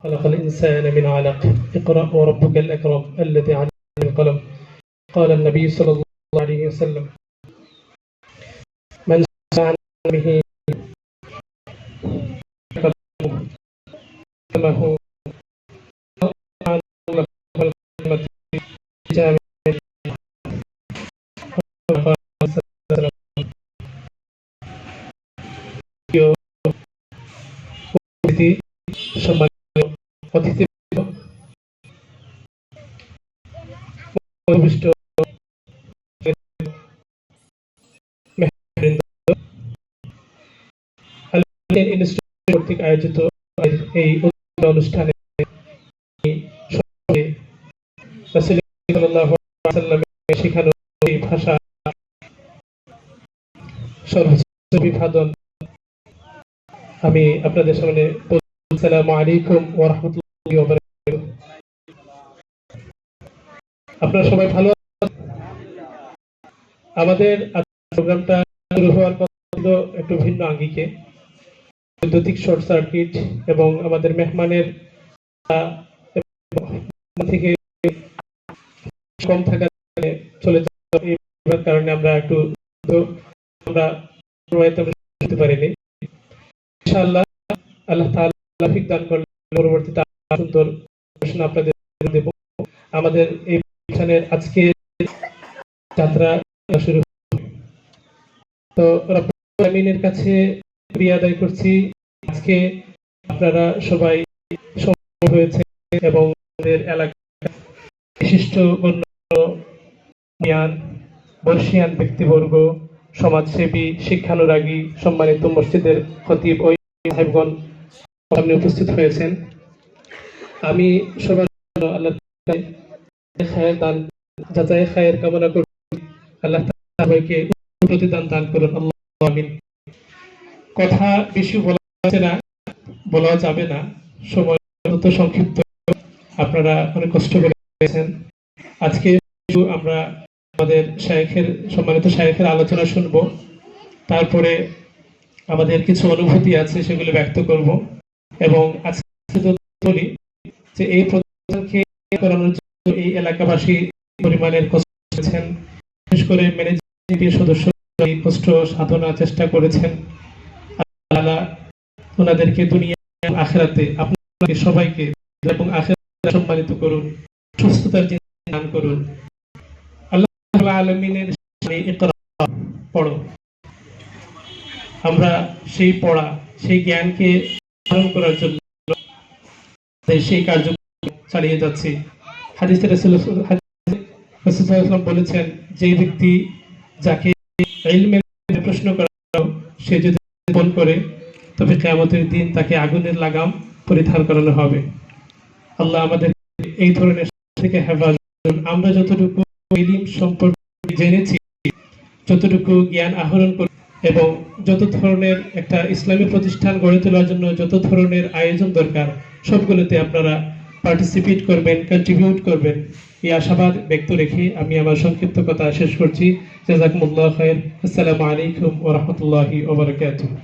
خلق الإنسان من علق اقرأ وربك الأكرم الذي علم بالقلم قال النبي صلى الله عليه وسلم من سأل عن علمه علمه عن الكلمة جامع সম্মানিত অতিথি উপবিষ্ট ইনস্টিটিউট কর্তৃক আয়োজিত এই অনুষ্ঠানে রাসূল সাল্লাল্লাহু আলাইহি ওয়াসাল্লামের শেখানো এই ভাষা সর্বোচ্চ অভিবাদন আমি আপনাদের সামনে আসসালামু আলাইকুম ওয়া রাহমাতুল্লাহি ওয়া বারাকাতুহু। আপনারা সবাই ভালো আছেন? আমাদের প্রোগ্রামটা শুরু হওয়ার কথা ছিল একটু ভিন্ন আঙ্গিকে, বৈদ্যুতিক শর্ট সার্কিট এবং আমাদের মেহমানের থেকে কম থাকার চলে যাওয়ার কারণে আমরা একটু করতে পারিনি। ইনশাআল্লাহ আল্লাহ তাআলা তৌফিক দান করলে পরবর্তীতে সুন্দর প্রশ্ন আপনাদের দেব। আমাদের এই অনুষ্ঠানের আজকে যাত্রা শুরু। তো রব্বুল আমিনের কাছে শুকরিয়া আদায় করছি, আজকে আপনারা সবাই সমবেত হয়েছে এবং আমাদের এলাকার বিশিষ্ট জ্ঞান বর্ষিয়ান ব্যক্তিবর্গ, সমাজসেবী, শিক্ষানুরাগী, সম্মানিত মসজিদের খতিব ও সাহেবগণ সামনে উপস্থিত হয়েছেন। আমি সবার জন্য আল্লাহ খায়ের দান যাচাই খায়ের কামনা করি। আল্লাহ সবাইকে প্রতিদান দান করুন, আল্লাহু আমিন। কথা বেশি বলা যাবে না, সময় অত্যন্ত সংক্ষিপ্ত, আপনারা অনেক কষ্ট করেছেন। আজকে আমরা আমাদের সম্মানিত শায়েখের আলোচনা শুনব, তারপরে আমাদের কিছু অনুভূতি আছে সেগুলো ব্যক্ত করব এবং আজকে বলি যে এই প্রতিষ্ঠানকে করানোর জন্য এই এলাকাবাসী পরিমাণের কষ্ট করেছেন, বিশেষ করে ম্যানেজমেন্টের সদস্য এই কষ্ট সাধনা চেষ্টা করেছেন। আল্লাহ ওনাদেরকে দুনিয়া আখিরাতে আপনাদের সবাইকে এবং আখিরাতে সম্মানিত করুন, সুস্থতার জিন্দেগি দান করুন। আল্লাহ রাব্বুল আলামিনের ইকরা পড়ো, আমরা সেই পড়া সেই জ্ঞানকে ধারণ করার জন্য সেই কার্যক্রম চালিয়ে যাচ্ছি। হাদিসে রাসূলুল্লাহ বলেছেন, যে ব্যক্তি যাকে ইলমের প্রশ্ন করা সে যদি গোপন করে তবে কিয়ামতের দিন তাকে আগুনের লাগাম পরিধান করানো হবে। আল্লাহ আমাদের এই ধরনের থেকে হেফাজত করুন। আমরা যতটুকু ইলম সম্পর্কে জেনেছি, যতটুকু জ্ঞান আহরণ করি এবং যত ধরনের একটা ইসলামী প্রতিষ্ঠান গড়ে তোলার জন্য যত ধরনের আয়োজন দরকার সবগুলোতে আপনারা পার্টিসিপেট করবেন, কন্ট্রিবিউট করবেন, এই আশাবাদ ব্যক্ত রেখে আমি আমার সংক্ষিপ্ত কথা শেষ করছি। জাযাকুমুল্লাহু খাইর। আসসালামু আলাইকুম ওয়া রাহমাতুল্লাহি ওয়া বারাকাতুহু।